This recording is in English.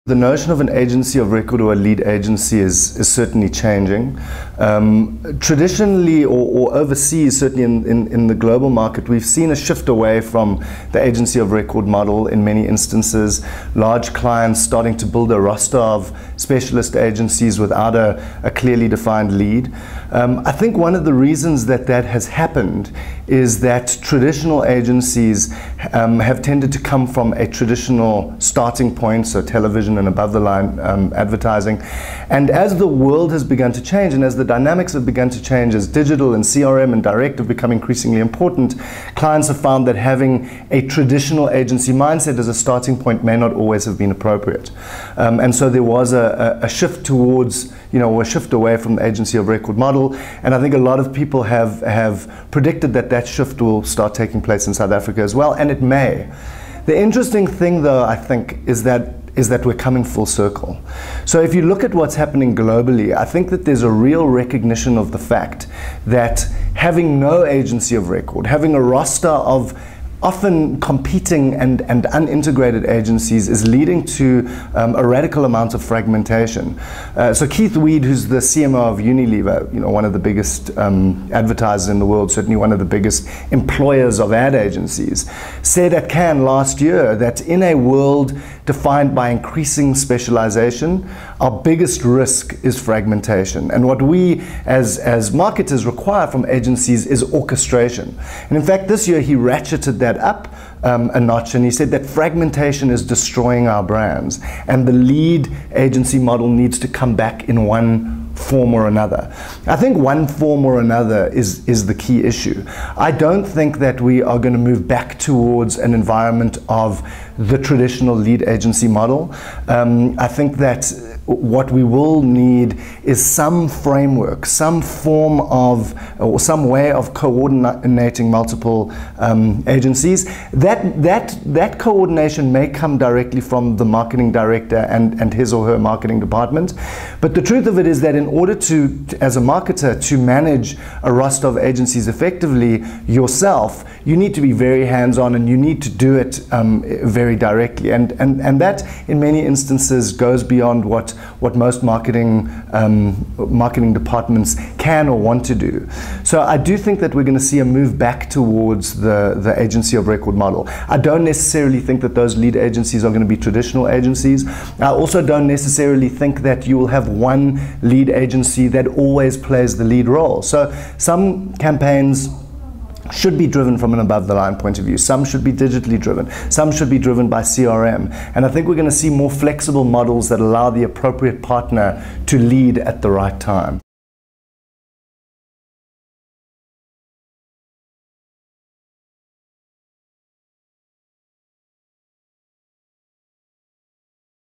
The notion of an agency of record or a lead agency is certainly changing. Traditionally or overseas, certainly in the global market, we've seen a shift away from the agency of record model in many instances. Large clients starting to build a roster of specialist agencies without a clearly defined lead. I think one of the reasons that has happened is that traditional agencies have tended to come from a traditional starting point, so television and above the line advertising. And as the world has begun to change and as the dynamics have begun to change, as digital and CRM and direct have become increasingly important, clients have found that having a traditional agency mindset as a starting point may not always have been appropriate. And so there was a shift towards, a shift away from the agency of record model, and I think a lot of people have predicted that shift will start taking place in South Africa as well, and it may. The interesting thing, though, I think, is that we're coming full circle. So if you look at what's happening globally, I think that there's a real recognition of the fact that having no agency of record, having a roster of often competing and unintegrated agencies is leading to a radical amount of fragmentation. So Keith Weed, who's the CMO of Unilever, one of the biggest advertisers in the world, certainly one of the biggest employers of ad agencies, said at Cannes last year that in a world defined by increasing specialization, our biggest risk is fragmentation. And what we as marketers require from agencies is orchestration. And in fact, this year he ratcheted that up a notch, and he said that fragmentation is destroying our brands, and the lead agency model needs to come back in one form or another. I think one form or another is the key issue. I don't think that we are going to move back towards an environment of the traditional lead agency model. I think that what we will need is some framework, some form of, or some way of coordinating multiple agencies. That coordination may come directly from the marketing director and his or her marketing department. But the truth of it is that in order to, as a marketer, to manage a roster of agencies effectively yourself, you need to be very hands-on, and you need to do it very directly. And that, in many instances, goes beyond what most marketing departments can or want to do. So I do think that we're going to see a move back towards the agency of record model. I don't necessarily think that those lead agencies are going to be traditional agencies. I also don't necessarily think that you will have one lead agency that always plays the lead role. So some campaigns should be driven from an above-the-line point of view. Some should be digitally driven. Some should be driven by CRM. And I think we're going to see more flexible models that allow the appropriate partner to lead at the right time.